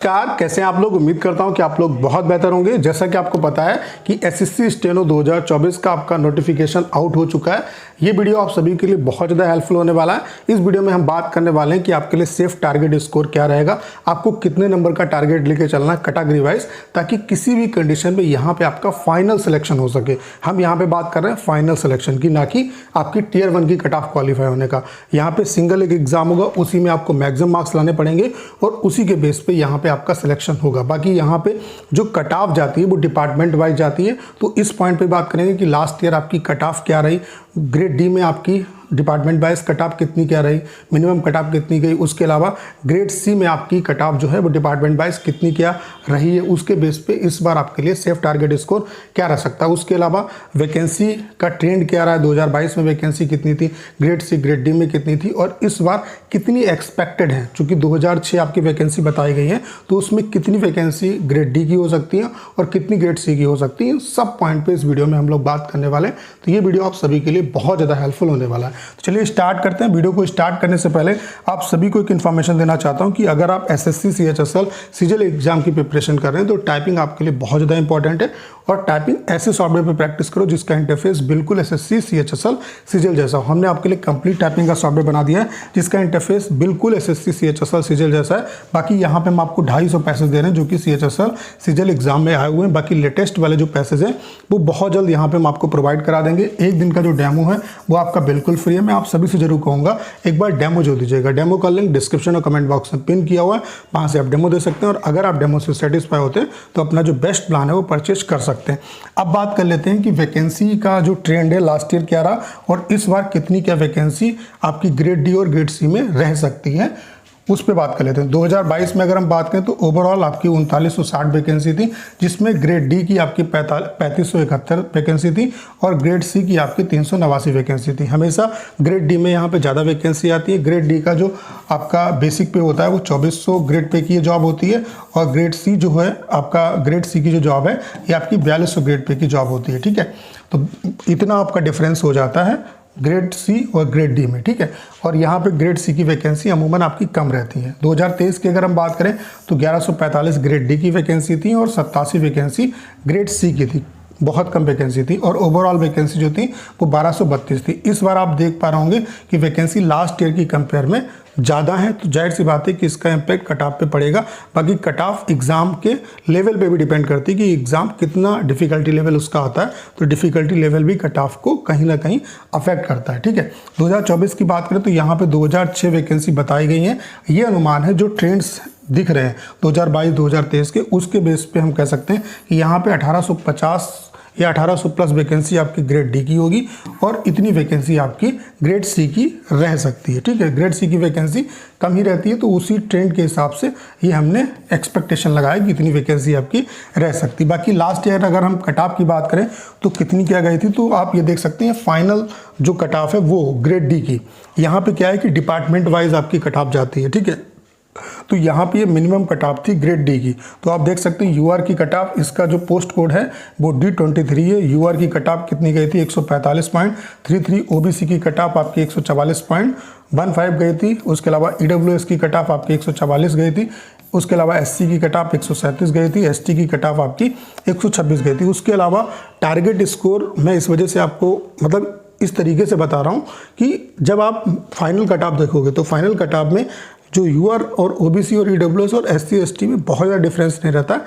नमस्कार, कैसे हैं आप लोग। उम्मीद करता हूं कि आप लोग बहुत बेहतर होंगे। जैसा कि आपको पता है कि एसएससी स्टेनो 2024 का आपका नोटिफिकेशन आउट हो चुका है। ये वीडियो आप सभी के लिए बहुत ज़्यादा हेल्पफुल होने वाला है। इस वीडियो में हम बात करने वाले हैं कि आपके लिए सेफ टारगेट स्कोर क्या रहेगा, आपको कितने नंबर का टारगेट लेके चलना है कैटेगरी वाइज, ताकि किसी भी कंडीशन में यहाँ पे आपका फाइनल सिलेक्शन हो सके। हम यहाँ पे बात कर रहे हैं फाइनल सिलेक्शन की, ना कि आपकी टियर 1 की कट ऑफ क्वालिफाई होने का। यहाँ पे सिंगल एक एग्जाम होगा, उसी में आपको मैक्सिमम मार्क्स लाने पड़ेंगे और उसी के बेस पे यहाँ पे आपका सिलेक्शन होगा। बाकी यहाँ पे जो कट ऑफ जाती है वो डिपार्टमेंट वाइज जाती है। तो इस पॉइंट पे बात करेंगे कि लास्ट ईयर आपकी कट ऑफ क्या रही, ग्रेड डी में आपकी डिपार्टमेंट वाइज कट ऑफ कितनी क्या रही, मिनिमम कट ऑफ कितनी गई। उसके अलावा ग्रेड सी में आपकी कट ऑफ जो है वो डिपार्टमेंट वाइज कितनी क्या रही है, उसके बेस पे इस बार आपके लिए सेफ टारगेट स्कोर क्या रह सकता है। उसके अलावा वैकेंसी का ट्रेंड क्या रहा है, 2022 में वैकेंसी कितनी थी, ग्रेड सी ग्रेड डी में कितनी थी और इस बार कितनी एक्सपेक्टेड है। चूंकि 2006 आपकी वैकेंसी बताई गई है, तो उसमें कितनी वैकेंसी ग्रेड डी की हो सकती है और कितनी ग्रेड सी की हो सकती है, सब पॉइंट पे इस वीडियो में हम लोग बात करने वाले हैं। तो ये वीडियो आप सभी के लिए बहुत ज़्यादा हेल्पफुल होने वाला है। तो चलिए स्टार्ट करते हैं। वीडियो को स्टार्ट करने से पहले आप सभी को एक इन्फॉर्मेशन देना चाहता हूं कि अगर आप एसएससी सीएचएसएल सीजीएल एग्जाम की प्रिपरेशन कर रहे हैं तो टाइपिंग आपके लिए बहुत ज़्यादा इंपॉर्टेंट है। और टाइपिंग ऐसे सॉफ्टवेयर पे प्रैक्टिस करो जिसका इंटरफेस बिल्कुल एसएससी सीएचएसएल सीजीएल जैसा हो। हमने आपके लिए कंप्लीट टाइपिंग का सॉफ्टवेयर बना दिया है जिसका इंटरफेस बिल्कुल एसएससी सीएचएसएल सीजीएल जैसा है। बाकी यहाँ पे हम आपको 250 पैसेज दे रहे हैं जो कि सीएचएसएल सीजीएल एग्जाम में आए हुए हैं। बाकी लेटेस्ट वाले जो पैसेज हैं वो बहुत जल्द यहाँ पे हम आपको प्रोवाइड करा देंगे। एक दिन का जो डेमो है वो आपका बिल्कुल फ्री है। मैं आप सभी से जरूर कहूँगा एक बार डेमो जो दीजिएगा। डेमो का लिंक डिस्क्रिप्शन और कमेंट बॉक्स में पिन किया हुआ है, वहाँ से आप डेमो दे सकते हैं। और अगर आप डेमो से सेटिस्फाई होते हैं तो अपना जो बेस्ट प्लान है वो परचेज कर सकते हैं। अब बात कर लेते हैं कि वैकेंसी का जो ट्रेंड है लास्ट ईयर क्या रहा और इस बार कितनी क्या वैकेंसी आपकी ग्रेड डी और ग्रेड सी में रह सकती है, उस पे बात कर लेते हैं। 2022 में अगर हम बात करें तो ओवरऑल आपकी 3960 वैकेंसी थी, जिसमें ग्रेड डी की आपकी 3571 वैकेंसी थी और ग्रेड सी की आपकी 389 वैकेंसी थी। हमेशा ग्रेड डी में यहाँ पे ज़्यादा वैकेंसी आती है। ग्रेड डी का जो आपका बेसिक पे होता है वो 2400 ग्रेड पे की ये जॉब होती है और ग्रेड सी जो है आपका ग्रेड सी की जो जॉब है ये आपकी 4200 ग्रेड पे की जॉब होती है। ठीक है, तो इतना आपका डिफरेंस हो जाता है ग्रेड सी और ग्रेड डी में। ठीक है, और यहाँ पे ग्रेड सी की वैकेंसी अमूमन आपकी कम रहती है। 2023 की अगर हम बात करें तो 1145 ग्रेड डी की वैकेंसी थी और 87 वैकेंसी ग्रेड सी की थी। बहुत कम वैकेंसी थी और ओवरऑल वैकेंसी जो थी वो 1232 थी। इस बार आप देख पा रहे होंगे कि वैकेंसी लास्ट ईयर की कंपेयर में ज़्यादा है, तो जाहिर सी बात है कि इसका इम्पैक्ट कट ऑफ पे पड़ेगा। बाकी कट ऑफ एग्ज़ाम के लेवल पे भी डिपेंड करती है कि एग्ज़ाम कितना डिफ़िकल्टी लेवल उसका होता है, तो डिफ़िकल्टी लेवल भी कट ऑफ को कहीं ना कहीं अफेक्ट करता है। ठीक है, 2024 की बात करें तो यहाँ पे 2006 वैकेंसी बताई गई हैं। ये अनुमान है, जो ट्रेंड्स दिख रहे हैं 2022-2023 के, उसके बेस पे हम कह सकते हैं कि यहाँ पे 1850 या 1800 प्लस वैकेंसी आपकी ग्रेड डी की होगी और इतनी वैकेंसी आपकी ग्रेड सी की रह सकती है। ठीक है, ग्रेड सी की वैकेंसी कम ही रहती है, तो उसी ट्रेंड के हिसाब से ये हमने एक्सपेक्टेशन लगाया कि इतनी वैकेंसी आपकी रह सकती है। बाकी लास्ट ईयर अगर हम कट ऑफ की बात करें तो कितनी क्या गई थी, तो आप ये देख सकते हैं फाइनल जो कट ऑफ है वो ग्रेड डी की, यहाँ पे क्या है कि डिपार्टमेंट वाइज आपकी कट ऑफ जाती है। ठीक है, तो यहाँ पे ये मिनिमम कट ऑफ थी ग्रेड डी की, तो आप देख सकते हैं यूआर की कट ऑफ, इसका जो पोस्ट कोड है वो D23 है। यूआर की कट ऑफ कितनी गई थी, 145.33। ओबीसी की कट ऑफ आपकी 144.15 गई थी। उसके अलावा ईडब्ल्यूएस की कट ऑफ आपकी 144 गई थी। उसके अलावा एससी की कट ऑफ 137 गई थी। एसटी की कट ऑफ आपकी 126 गई थी। उसके अलावा टारगेट स्कोर मैं इस वजह से आपको मतलब इस तरीके से बता रहा हूँ कि जब आप फाइनल कट ऑफ देखोगे तो फाइनल कट ऑफ में जो यूआर और ओबीसी और ईडब्ल्यूएस और एससी एसटी में बहुत ज़्यादा डिफरेंस नहीं रहता,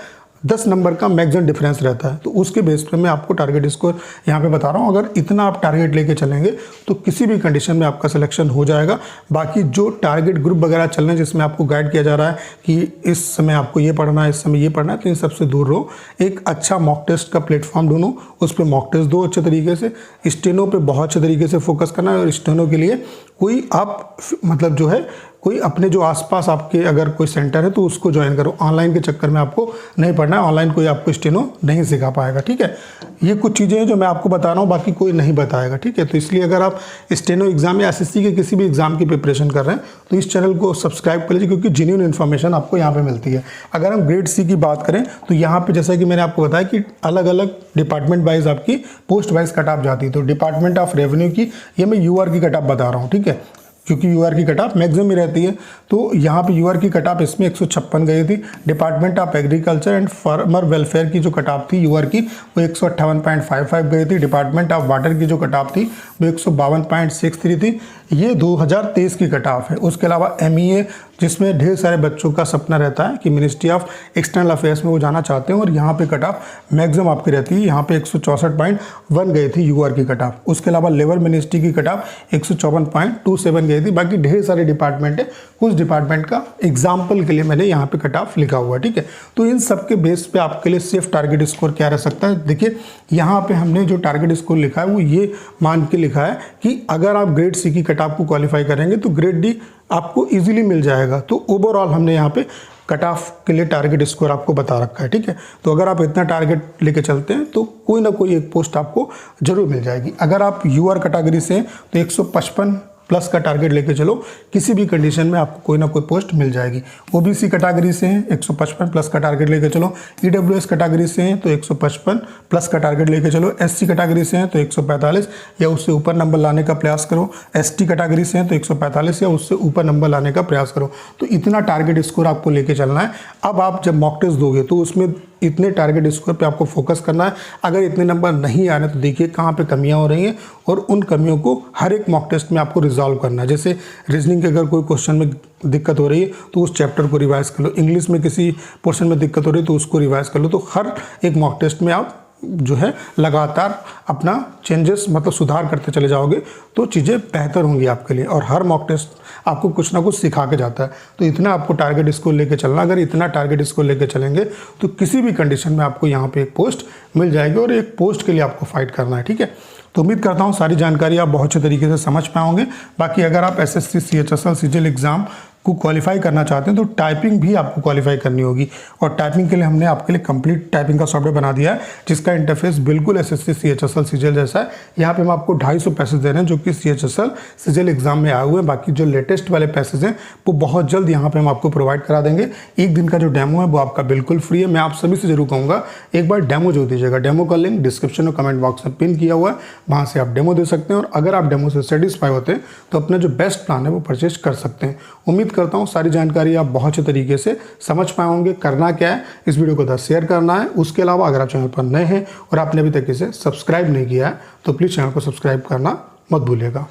10 नंबर का मैक्सिमम डिफरेंस रहता है। तो उसके बेस पे मैं आपको टारगेट स्कोर यहाँ पे बता रहा हूँ। अगर इतना आप टारगेट लेके चलेंगे तो किसी भी कंडीशन में आपका सिलेक्शन हो जाएगा। बाकी जो टारगेट ग्रुप वगैरह चल रहे हैं जिसमें आपको गाइड किया जा रहा है कि इस समय आपको ये पढ़ना है, इस समय ये पढ़ना है, तो इन सबसे दूर रहो। एक अच्छा मॉक टेस्ट का प्लेटफॉर्म ढूंढो, उस पर मॉक टेस्ट दो अच्छे तरीके से। स्टेनो पे बहुत अच्छे तरीके से फोकस करना है और स्टेनो के लिए कोई आप मतलब जो है कोई अपने जो आसपास आपके अगर कोई सेंटर है तो उसको ज्वाइन करो। ऑनलाइन के चक्कर में आपको नहीं पढ़ना है, ऑनलाइन कोई आपको स्टेनो नहीं सिखा पाएगा। ठीक है, ये कुछ चीज़ें हैं जो मैं आपको बता रहा हूँ, बाकी कोई नहीं बताएगा। ठीक है, तो इसलिए अगर आप स्टेनो एग्जाम या एसएससी के किसी भी एग्जाम की प्रिपरेशन कर रहे हैं तो इस चैनल को सब्सक्राइब कर लीजिए, क्योंकि जेन्युइन इन्फॉर्मेशन आपको यहाँ पे मिलती है। अगर हम ग्रेड सी की बात करें तो यहाँ पे जैसा कि मैंने आपको बताया कि अलग अलग डिपार्टमेंट वाइज आपकी पोस्ट वाइज कट ऑफ जाती है। तो डिपार्टमेंट ऑफ रेवेन्यू की ये मैं यूआर की कट ऑफ बता रहा हूँ। ठीक है, क्योंकि यूआर की कट ऑफ मैक्सिमम ही रहती है। तो यहाँ पे यूआर की कट ऑफ इसमें 156 गई थी। Department of agriculture and farmer welfare की जो कट ऑफ थी यूआर की वो 158.55 गई थी। डिपार्टमेंट ऑफ वाटर की जो कट ऑफ थी वो 152.63 थी। ये 2023 की कट ऑफ है। उसके अलावा MEA, जिसमें ढेर सारे बच्चों का सपना रहता है कि मिनिस्ट्री ऑफ एक्सटर्नल अफेयर्स में वो जाना चाहते हैं, और यहाँ पे कट ऑफ मैक्सिमम आपकी रहती है। यहाँ पे 164.1 गई थी यूआर की कट ऑफ। उसके अलावा लेबर मिनिस्ट्री की कट ऑफ 154.27 गई थी। बाकी ढेर सारे डिपार्टमेंट है, कुछ डिपार्टमेंट का एग्जाम्पल के लिए मैंने यहाँ पे कट ऑफ लिखा हुआ है, ठीक है। तो इन सब के बेस पे आपके लिए सेफ टारगेट स्कोर क्या रह सकता है। देखिए यहाँ पे हमने जो टारगेट स्कोर लिखा है वो ये मान के लिखा है कि अगर आप ग्रेड सी की कट ऑफ को क्वालिफाई करेंगे तो ग्रेड डी आपको इजीली मिल जाएगा। तो ओवरऑल हमने यहाँ पे कट ऑफ के लिए टारगेट स्कोर आपको बता रखा है, ठीक है। तो अगर आप इतना टारगेट लेके चलते हैं तो कोई ना कोई एक पोस्ट आपको जरूर मिल जाएगी। अगर आप यूआर कैटेगरी से हैं तो 155 प्लस का टारगेट लेके चलो, किसी भी कंडीशन में आपको कोई ना कोई पोस्ट मिल जाएगी। ओबीसी कैटेगरी से हैं 155 प्लस का टारगेट लेके चलो। ईडब्ल्यूएस कैटेगरी से हैं तो 155 प्लस का टारगेट लेके चलो। एससी कैटेगरी से हैं तो 145 या उससे ऊपर नंबर लाने का प्रयास करो। एसटी कैटेगरी से हैं तो 145 या उससे ऊपर नंबर लाने का प्रयास करो। तो इतना टारगेट स्कोर आपको लेके चलना है। अब आप जब मॉक टेस्ट दोगे तो उसमें इतने टारगेट स्कोर पे आपको फोकस करना है। अगर इतने नंबर नहीं आ रहे तो देखिए कहाँ पे कमियां हो रही हैं, और उन कमियों को हर एक मॉक टेस्ट में आपको रिजॉल्व करना है। जैसे रीजनिंग के अगर कोई क्वेश्चन में दिक्कत हो रही है तो उस चैप्टर को रिवाइज कर लो। इंग्लिश में किसी पोर्शन में दिक्कत हो रही है तो उसको रिवाइज कर लो। तो हर एक मॉक टेस्ट में आप जो है लगातार अपना चेंजेस मतलब सुधार करते चले जाओगे तो चीज़ें बेहतर होंगी आपके लिए। और हर मॉक टेस्ट आपको कुछ ना कुछ सिखा के जाता है। तो इतना आपको टारगेट स्कोर लेके चलना। अगर इतना टारगेट स्कोर लेके चलेंगे तो किसी भी कंडीशन में आपको यहाँ पे एक पोस्ट मिल जाएगी, और एक पोस्ट के लिए आपको फाइट करना है, ठीक है। तो उम्मीद करता हूँ सारी जानकारी आप बहुत अच्छे तरीके से समझ पाओगे। बाकी अगर आप SSC CHSL CGL एग्ज़ाम को क्वालिफाई करना चाहते हैं तो टाइपिंग भी आपको क्वालिफाई करनी होगी, और टाइपिंग के लिए हमने आपके लिए कंप्लीट टाइपिंग का सॉफ्टवेयर बना दिया है जिसका इंटरफेस बिल्कुल SSC CHSL CGL जैसा है। यहाँ पे हम आपको 250 पैसेज दे रहे हैं जो कि CHSL CGL एग्जाम में आए हुए हैं। बाकी जो लेटेस्ट वाले पैसेज हैं वो बहुत जल्द यहाँ पे हम आपको प्रोवाइड करा देंगे। एक दिन का जो डेमो है वो आपका बिल्कुल फ्री है। मैं आप सभी से जरूर कहूँगा एक बार डेमो जो दीजिएगा। डेमो का लिंक डिस्क्रिप्शन और कमेंट बॉक्स में पिन किया हुआ है, वहाँ से आप डेमो दे सकते हैं। और अगर आप डेमो से सेटिस्फाई होते हैं तो अपना जो बेस्ट प्लान है वो परचेज कर सकते हैं। उम्मीद करता हूँ सारी जानकारी आप बहुत अच्छे तरीके से समझ पाए होंगे। करना क्या है, इस वीडियो को शेयर करना है। उसके अलावा अगर आप चैनल पर नए हैं और आपने अभी तक इसे सब्सक्राइब नहीं किया है तो प्लीज़ चैनल को सब्सक्राइब करना मत भूलिएगा।